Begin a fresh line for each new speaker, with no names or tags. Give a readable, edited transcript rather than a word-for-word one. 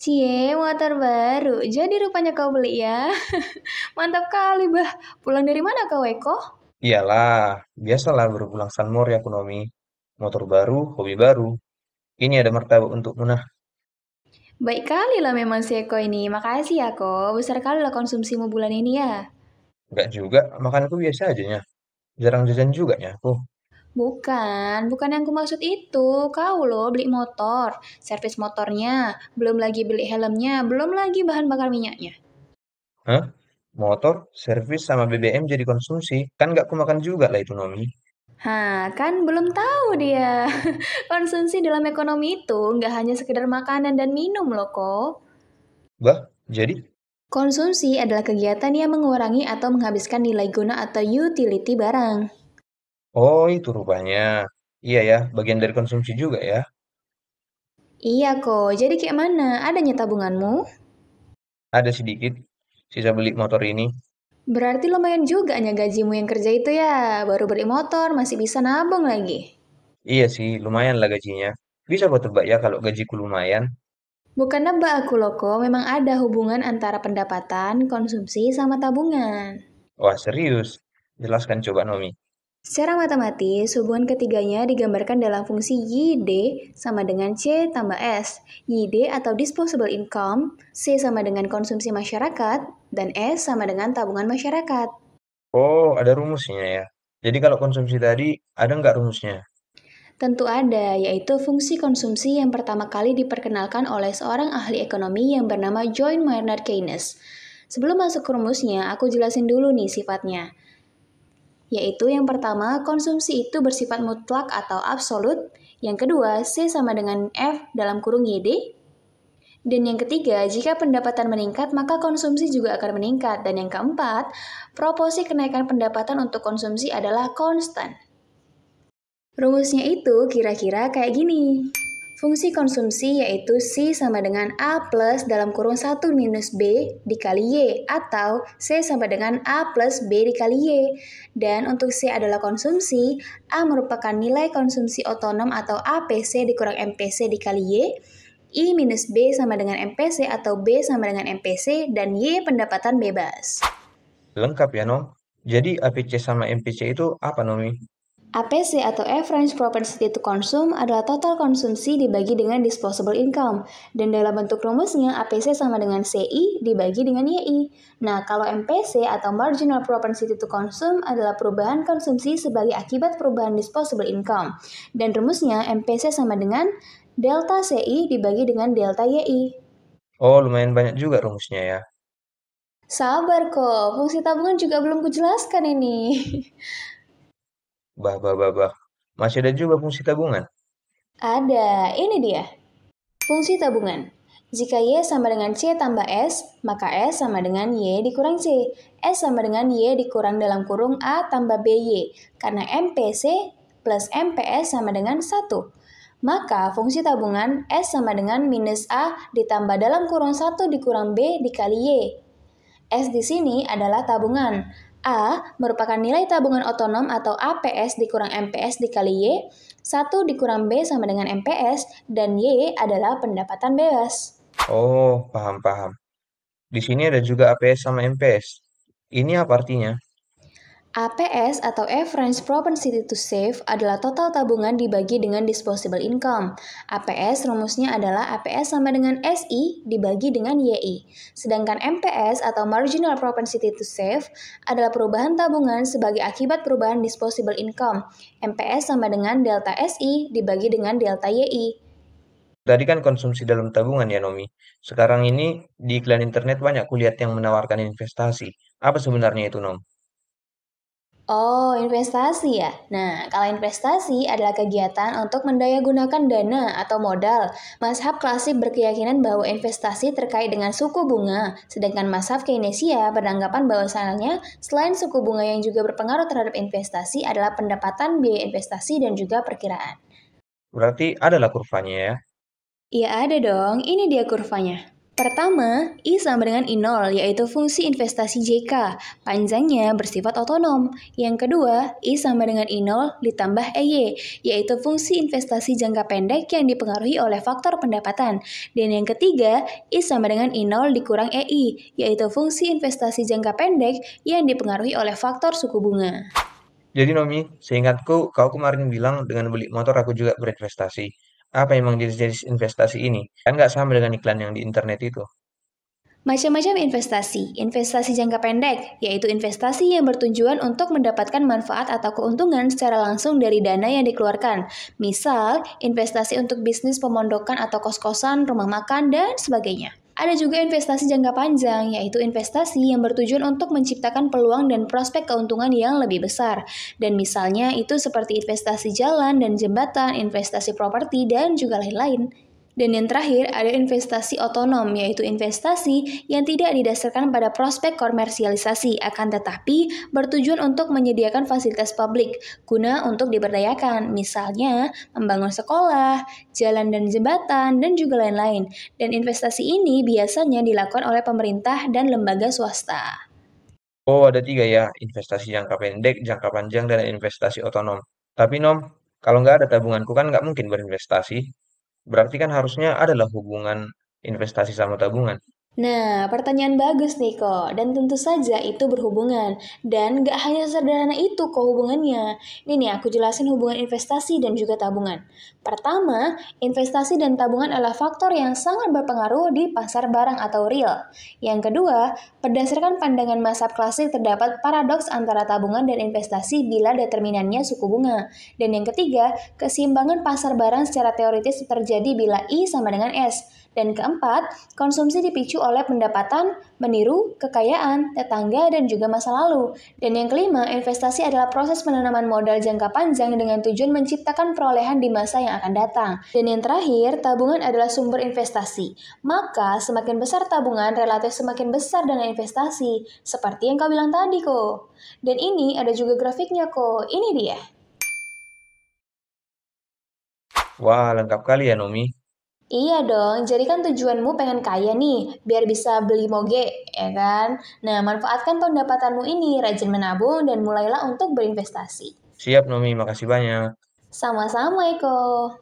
Cie, motor baru. Jadi rupanya kau beli ya. Mantap kali, Bah. Pulang dari mana kau, Eko?
Iyalah, biasalah berpulang San Mori ekonomi. Motor baru, hobi baru. Ini ada martabak untuk Munah.
Baik kali lah memang si Eko ini. Makasih ya, Ko. Besar kali lah konsumsimu bulan ini ya.
Enggak juga, makanku biasa aja ya. Jarang jajan juga ya aku.
Bukan yang kumaksud itu. Kau loh beli motor, servis motornya, belum lagi beli helmnya, belum lagi bahan bakar minyaknya.
Hah? Motor, servis sama BBM jadi konsumsi. Kan nggak kumakan juga lah itu Nomi.
Hah, kan belum tahu dia. Konsumsi dalam ekonomi itu nggak hanya sekedar makanan dan minum loh, kok.
Bah, jadi?
Konsumsi adalah kegiatan yang mengurangi atau menghabiskan nilai guna atau utility barang.
Oh, itu rupanya. Iya ya, bagian dari konsumsi juga ya.
Iya kok, jadi kayak mana? Adanya tabunganmu?
Ada sedikit sisa beli motor ini.
Berarti lumayan juga nya gajimu yang kerja itu ya. Baru beli motor, masih bisa nabung lagi.
Iya sih, lumayan lah gajinya. Bisa kok tebak ya kalau gajiku lumayan.
Bukan nebak aku loh kok, memang ada hubungan antara pendapatan, konsumsi, sama tabungan.
Wah, serius. Jelaskan coba Nomi.
Secara matematis, hubungan ketiganya digambarkan dalam fungsi YD sama dengan C tambah S. YD atau disposable income, C sama dengan konsumsi masyarakat, dan S sama dengan tabungan masyarakat.
Oh, ada rumusnya ya. Jadi kalau konsumsi tadi, ada nggak rumusnya?
Tentu ada, yaitu fungsi konsumsi yang pertama kali diperkenalkan oleh seorang ahli ekonomi yang bernama John Maynard Keynes. Sebelum masuk ke rumusnya, aku jelasin dulu nih sifatnya. Yaitu yang pertama, konsumsi itu bersifat mutlak atau absolut. Yang kedua, C sama dengan F dalam kurung YD. Dan yang ketiga, jika pendapatan meningkat, maka konsumsi juga akan meningkat. Dan yang keempat, proporsi kenaikan pendapatan untuk konsumsi adalah konstan. Rumusnya itu kira-kira kayak gini. Fungsi konsumsi yaitu C sama dengan A plus dalam kurung 1 minus B dikali Y atau C sama dengan A plus B dikali Y. Dan untuk C adalah konsumsi, A merupakan nilai konsumsi otonom atau APC dikurang MPC dikali Y, I minus B sama dengan MPC atau B sama dengan MPC, dan Y pendapatan bebas.
Lengkap ya, Nom? Jadi APC sama MPC itu apa, Nomi?
APC atau Average Propensity to Consume adalah total konsumsi dibagi dengan disposable income. Dan dalam bentuk rumusnya, APC sama dengan CI dibagi dengan YI. Nah, kalau MPC atau Marginal Propensity to Consume adalah perubahan konsumsi sebagai akibat perubahan disposable income. Dan rumusnya, MPC sama dengan delta CI dibagi dengan delta YI.
Oh, lumayan banyak juga rumusnya ya.
Sabar kok, fungsi tabungan juga belum kujelaskan ini.
Bah, bah, bah, bah. Masih ada juga fungsi tabungan.
Ada, ini dia. Fungsi tabungan. Jika Y sama dengan C tambah S, maka S sama dengan Y dikurang C. S sama dengan Y dikurang dalam kurung A tambah BY, karena MPC plus MPS sama dengan 1. Maka fungsi tabungan S sama dengan minus A ditambah dalam kurung 1 dikurang B dikali Y. S di sini adalah tabungan. A merupakan nilai tabungan otonom atau APS dikurang MPS dikali Y, 1 dikurang B sama dengan MPS, dan Y adalah pendapatan bebas.
Oh, paham, paham. Di sini ada juga APS sama MPS. Ini apa artinya?
APS atau Average Propensity to Save adalah total tabungan dibagi dengan disposable income. APS rumusnya adalah APS sama dengan SI dibagi dengan YI. Sedangkan MPS atau Marginal Propensity to Save adalah perubahan tabungan sebagai akibat perubahan disposable income. MPS sama dengan delta SI dibagi dengan delta YI.
Tadi kan konsumsi dalam tabungan ya, Nomi. Sekarang ini di iklan internet banyak kulihat yang menawarkan investasi. Apa sebenarnya itu, Nom?
Oh, investasi ya. Nah, kalau investasi adalah kegiatan untuk mendayagunakan dana atau modal. Mazhab klasik berkeyakinan bahwa investasi terkait dengan suku bunga, sedangkan mazhab Keynesian beranggapan bahwasannya selain suku bunga yang juga berpengaruh terhadap investasi adalah pendapatan biaya investasi dan juga perkiraan.
Berarti adalah kurvanya ya.
Iya ada dong, ini dia kurvanya. Pertama, I sama dengan I0, yaitu fungsi investasi JK. Panjangnya bersifat otonom. Yang kedua, I sama dengan I0 ditambah EY, yaitu fungsi investasi jangka pendek yang dipengaruhi oleh faktor pendapatan. Dan yang ketiga, I sama dengan I0 dikurang EI, yaitu fungsi investasi jangka pendek yang dipengaruhi oleh faktor suku bunga.
Jadi Nomi, seingatku kau kemarin bilang dengan beli motor aku juga berinvestasi. Apa emang jenis-jenis investasi ini? Kan nggak sama dengan iklan yang di internet itu.
Macam-macam investasi. Investasi jangka pendek, yaitu investasi yang bertujuan untuk mendapatkan manfaat atau keuntungan secara langsung dari dana yang dikeluarkan. Misal, investasi untuk bisnis pemondokan atau kos-kosan, rumah makan, dan sebagainya. Ada juga investasi jangka panjang, yaitu investasi yang bertujuan untuk menciptakan peluang dan prospek keuntungan yang lebih besar. Dan misalnya itu seperti investasi jalan dan jembatan, investasi properti, dan juga lain-lain. Dan yang terakhir, ada investasi otonom, yaitu investasi yang tidak didasarkan pada prospek komersialisasi, akan tetapi bertujuan untuk menyediakan fasilitas publik, guna untuk diberdayakan, misalnya membangun sekolah, jalan dan jembatan, dan juga lain-lain. Dan investasi ini biasanya dilakukan oleh pemerintah dan lembaga swasta.
Oh, ada tiga ya, investasi jangka pendek, jangka panjang, dan investasi otonom. Tapi Nom, kalau nggak ada tabunganku kan nggak mungkin berinvestasi. Berarti kan harusnya adalah hubungan investasi sama tabungan.
Nah, pertanyaan bagus nih kok, dan tentu saja itu berhubungan. Dan gak hanya sederhana itu kok hubungannya. Ini nih aku jelasin hubungan investasi dan juga tabungan. Pertama, investasi dan tabungan adalah faktor yang sangat berpengaruh di pasar barang atau real. Yang kedua, berdasarkan pandangan Mazhab klasik terdapat paradoks antara tabungan dan investasi bila determinannya suku bunga. Dan yang ketiga, keseimbangan pasar barang secara teoritis terjadi bila I sama dengan S. Dan keempat, konsumsi dipicu oleh pendapatan, meniru, kekayaan, tetangga, dan juga masa lalu. Dan yang kelima, investasi adalah proses penanaman modal jangka panjang dengan tujuan menciptakan perolehan di masa yang akan datang. Dan yang terakhir, tabungan adalah sumber investasi. Maka, semakin besar tabungan, relatif semakin besar dana investasi. Seperti yang kau bilang tadi kok. Dan ini ada juga grafiknya kok. Ini dia.
Wah, lengkap kali ya Nomi.
Iya dong, jadi kan tujuanmu pengen kaya nih, biar bisa beli moge, ya kan? Nah, manfaatkan pendapatanmu ini, rajin menabung, dan mulailah untuk berinvestasi.
Siap Nomi, makasih banyak.
Sama-sama, Eko.